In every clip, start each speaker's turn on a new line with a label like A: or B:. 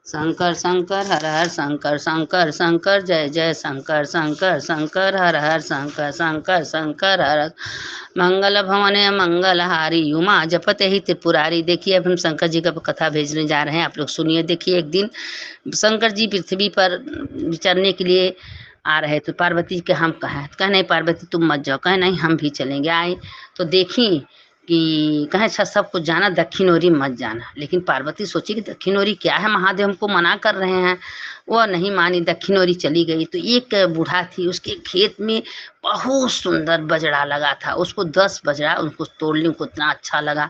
A: शंकर शंकर हर हर शंकर शंकर शंकर जय जय शंकर शंकर शंकर हर हर शंकर शंकर शंकर हर हर। मंगल भवने मंगलहारी उमा जपते ही त्रिपुरारी। देखिए अब हम शंकर जी का कथा भेजने जा रहे हैं, आप लोग सुनिए। देखिए एक दिन शंकर जी पृथ्वी पर विचरने के लिए आ रहे तो पार्वती के हम कहे नहीं पार्वती तुम मत जाओ, कहे नहीं हम भी चलेंगे। आए तो देखी कि कहे अच्छा सब कुछ जाना, दक्षिण ओरी मत जाना। लेकिन पार्वती सोची कि दक्षिण ओरी क्या है, महादेव हमको मना कर रहे हैं। वह नहीं मानी, दक्षिण ओरी चली गई। तो एक बूढ़ा थी, उसके खेत में बहुत सुंदर बजड़ा लगा था। उसको 10 बजड़ा उनको तोड़ ली, उनको इतना अच्छा लगा।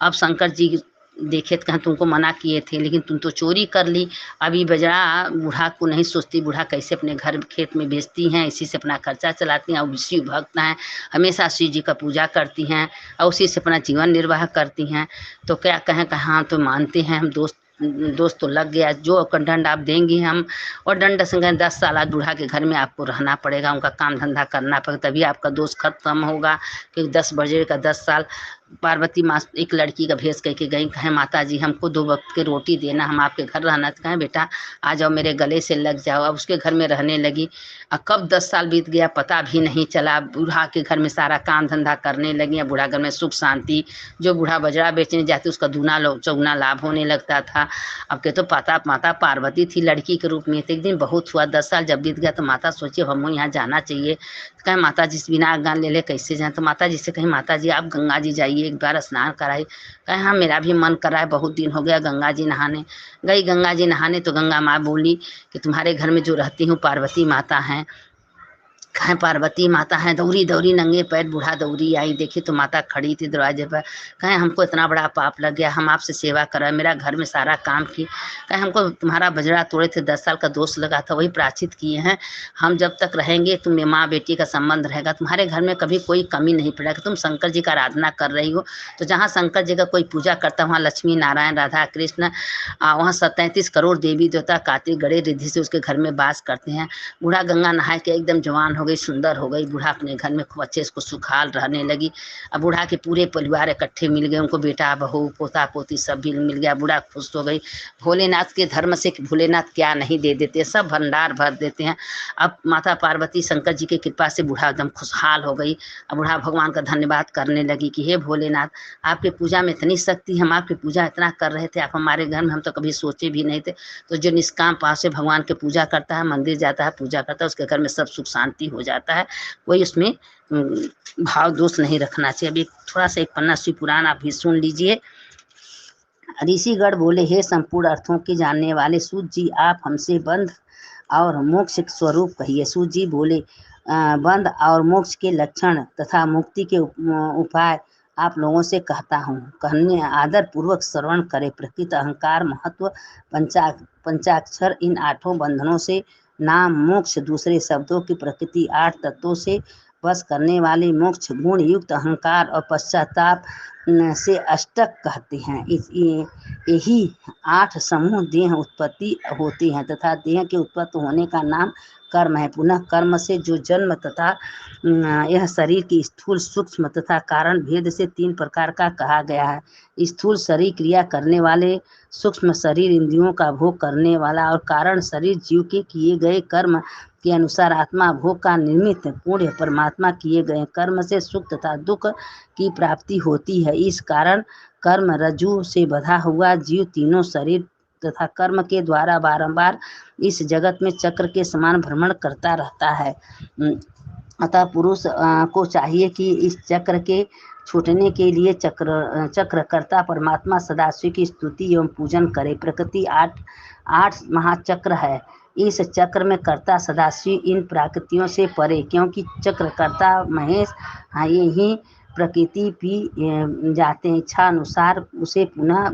A: अब शंकर जी देखे तो कहें तुमको मना किए थे लेकिन तुम तो चोरी कर ली। अभी बजड़ा बूढ़ा को नहीं सोचती, बूढ़ा कैसे अपने घर खेत में बेचती हैं, इसी से अपना खर्चा चलाती हैं। और शिव भक्त हैं, हमेशा शिव जी का पूजा करती हैं और उसी से अपना जीवन निर्वाह करती हैं। तो क्या कहें कि हाँ तो मानते हैं हम, दोस्त तो लग गया। जो दंड आप देंगी हम, और दंड संग 10 साल आज बूढ़ा के घर में आपको रहना पड़ेगा, उनका काम धंधा करना पड़ेगा, तभी आपका दोष खत्म होगा। कि 10 बजे का 10 साल। पार्वती माँ एक लड़की का भेष कह के गई, कहें माता जी हमको 2 वक्त की रोटी देना, हम आपके घर रहना। तो कहें बेटा आ जाओ मेरे गले से लग जाओ। अब उसके घर में रहने लगी। कब 10 साल बीत गया पता भी नहीं चला। बूढ़ा के घर में सारा काम धंधा करने लगी। बूढ़ा घर में सुख शांति। जो बूढ़ा बजरा बेचने जाते उसका दूना चौगुना लाभ होने लगता था। अब के तो पता माता पार्वती थी लड़की के रूप में। तो एक दिन बहुत हुआ, 10 साल जब बीत गया तो माता सोची हम यहाँ जाना चाहिए। कहें माता जी बिना ज्ञान ले ले कैसे जाए। तो माता जी से कहीं माता जी आप गंगा जी जाइए, एक बार स्नान कराइए। कहें हाँ मेरा भी मन कर रहा है, बहुत दिन हो गया गंगा जी नहाने। गई गंगा जी नहाने तो गंगा माँ बोली कि तुम्हारे घर में जो रहती हूँ पार्वती माता हैं। कहें पार्वती माता है। दौड़ी दौड़ी नंगे पैर बूढ़ा दौड़ी आई, देखी तो माता खड़ी थी दरवाजे पर। कहें हमको इतना बड़ा पाप लग गया, हम आपसे सेवा कर रहे, मेरा घर में सारा काम की। कहें हमको तुम्हारा बजरा तोड़े थे, 10 साल का दोष लगा था, वही प्राचित किए हैं। हम जब तक रहेंगे तुम्हें माँ बेटी का संबंध रहेगा, तुम्हारे घर में कभी कोई कमी नहीं पड़ेगा। तुम शंकर जी का आराधना कर रही हो, तो जहाँ शंकर जी का कोई पूजा करता है वहाँ लक्ष्मी नारायण राधा कृष्ण वहाँ 37 करोड़ देवी देवता कार्तिक गणेश रिद्धि से उसके घर में वास करते हैं। बूढ़ा गंगा नहाए के एकदम जवान हो गई, सुंदर हो गई। बूढ़ा अपने घर में खूब अच्छे से सुखाल रहने लगी। अब बूढ़ा के पूरे परिवार इकट्ठे मिल गए, उनको बेटा बहू पोता पोती सब भी मिल गया। बूढ़ा खुश हो गई। भोलेनाथ के धर्म से भोलेनाथ क्या नहीं दे देते, सब भंडार भर देते हैं। अब माता पार्वती शंकर जी की कृपा से बूढ़ा एकदम खुशहाल हो गई। अब बूढ़ा भगवान का धन्यवाद करने लगी कि हे भोलेनाथ आपके पूजा में इतनी शक्ति, हम आपकी पूजा इतना कर रहे थे, आप हमारे घर में हम तो कभी सोचे भी नहीं थे। तो जो निष्काम भाव से भगवान की पूजा करता है, मंदिर जाता है पूजा करता है, उसके घर में सब सुख शांति हो जाता है। कोई उसमें भाव दोष नहीं रखना चाहिए। अभी थोड़ा सा एक पन्ना शिव पुराण आप भी सुन लीजिए। ऋषिगण बोले हे संपूर्ण अर्थों के जानने वाले सूत जी आप हमसे बंध और मोक्ष स्वरूप कहिए। सूत जी बोले बंध और मोक्ष के लक्षण तथा मुक्ति के उपाय आप लोगों से कहता हूँ, कहने आदर पूर्वक श्रवण करे। प्रकृति अहंकार महत्व पंचाक्षर इन 8 बंधनों से नाम मोक्ष, दूसरे शब्दों की प्रकृति 8 तत्वों से बस करने वाले मोक्ष, गुण युक्त अहंकार और पश्चाताप से अष्टक कहते हैं। यही 8 समूह देह उत्पत्ति होती हैं तथा देह के उत्पत्ति होने का नाम कर्म है। पुनः कर्म से जो जन्म तथा यह शरीर की स्थूल सूक्ष्म तथा कारण भेद से 3 प्रकार का कहा गया है। स्थूल शरीर क्रिया करने वाले, सूक्ष्म शरीर इंद्रियों का भोग करने वाला और कारण शरीर जीव के किए गए कर्म के अनुसार आत्मा भोग का निमित्त पूर्ण परमात्मा किए गए कर्म से सुख तथा दुख की प्राप्ति होती है। इस कारण कर्म रज्जु से बंधा हुआ जीव तीनों शरीर तथा कर्म के द्वारा बारंबार इस जगत में चक्र के समान भ्रमण करता रहता है। अतः पुरुष को चाहिए कि इस चक्र के छूटने के लिए चक्रकर्ता परमात्मा सदाशिव की स्तुति एवं पूजन करे। प्रकृति 8 महाचक्र है। इस चक्र में कर्ता सदाशिव इन प्राकृतियों से परे, क्योंकि चक्रकर्ता महेश ये ही प्रकृति पी जाते हैं, इच्छा अनुसार उसे पुनः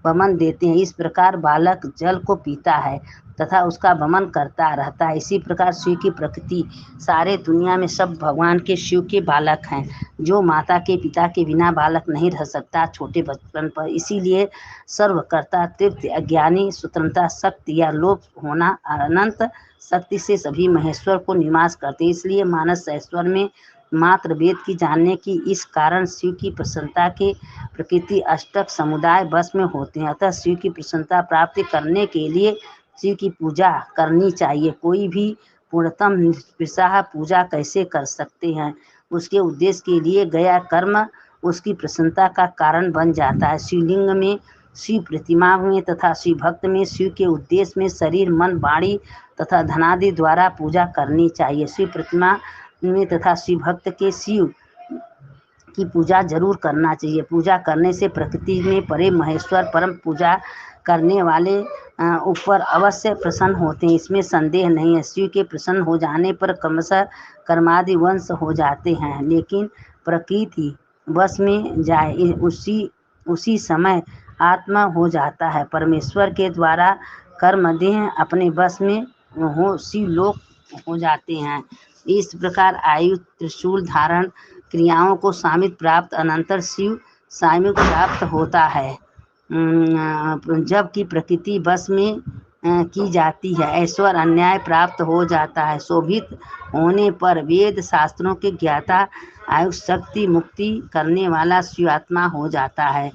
A: वमन देते हैं। इस प्रकार बालक जल को पीता है तथा उसका वमन करता रहता है। इसी प्रकार शिव की प्रकृति सारे दुनिया में सब भगवान के शिव के बालक हैं। जो माता के पिता के बिना बालक नहीं रह सकता छोटे बचपन पर। इसीलिए सर्वकर्ता तृप्ति अज्ञानी स्वतंत्रता शक्ति या लोभ होना अनंत शक्ति से सभी महेश्वर को निवास करते। इसलिए मानस ऐश्वर में मात्र वेद की जानने की। इस कारण शिव की प्रसन्नता के प्रकृति अष्टक समुदाय बस में होते हैं। अतः शिव की प्रसन्नता प्राप्ति करने के लिए शिव की पूजा करनी चाहिए। कोई भी पूर्णतम निष्पृहा पूजा कैसे कर सकते हैं? उसके उद्देश्य के लिए गया कर्म उसकी प्रसन्नता का कारण बन जाता है। शिवलिंग में, शिव प्रतिमा में तथा शिव भक्त में शिव के उद्देश्य में शरीर, मन, वाणी तथा धनादि द्वारा पूजा करनी चाहिए। शिव प्रतिमा में तथा शिव भक्त के शिव की पूजा जरूर करना चाहिए। पूजा करने से प्रकृति में परे महेश्वर परम पूजा करने वाले ऊपर अवश्य प्रसन्न होते हैं, इसमें संदेह नहीं है। शिव के प्रसन्न हो जाने पर क्रमशः कर्मादि वंश हो जाते हैं, लेकिन प्रकृति वश में जाए उसी समय आत्मा हो जाता है। परमेश्वर के द्वारा कर्मदेह अपने वश में हो शिव लोक हो जाते हैं। इस प्रकार आयु, त्रिशूल धारण क्रियाओं को सामित प्राप्त अनंतर शिव सामिक प्राप्त होता है, जबकि प्रकृति बस में की जाती है। ऐश्वर्य अन्याय प्राप्त हो जाता है। शोभित होने पर वेद शास्त्रों के ज्ञाता आयु शक्ति मुक्ति करने वाला शिवात्मा हो जाता है।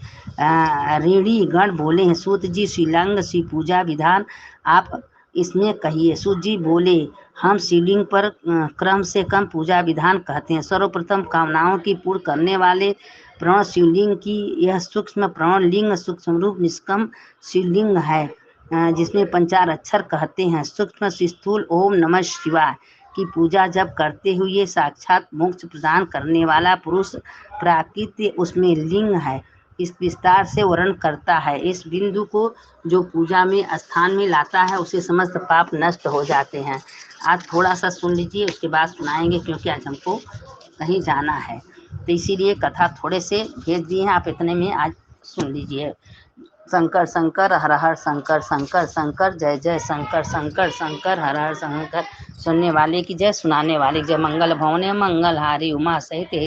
A: ऋणी गण बोले हैं, सूत जी शिवलिंग शिव पूजा विधान आप इसमें कहिए। सूत जी बोले, हम शिवलिंग पर क्रम से कम पूजा विधान कहते हैं। सर्वप्रथम कामनाओं की पूर्ण करने वाले प्रण शिवलिंग की यह सूक्ष्म प्रण लिंग सूक्ष्म रूप निष्कम शिवलिंग है, जिसमें पंचार अक्षर कहते हैं। सूक्ष्म स्थूल ओम नमः शिवाय की पूजा जब करते हुए साक्षात मोक्ष प्रदान करने वाला पुरुष प्राकृत उसमें लिंग है, इस विस्तार से वर्णन करता है। इस बिंदु को जो पूजा में स्थान में लाता है उसे समस्त पाप नष्ट हो जाते हैं। आज थोड़ा सा सुन लीजिए, उसके बाद सुनाएंगे, क्योंकि आज हमको कहीं जाना है, तो इसीलिए कथा थोड़े से भेज दिए हैं, आप इतने में आज सुन लीजिए। शंकर शंकर हर हर शंकर शंकर शंकर जय जय शंकर शंकर शंकर हर हर शंकर। सुनने वाले की जय, सुनाने वाले की जय। मंगल भवने मंगलहारी उमा सहित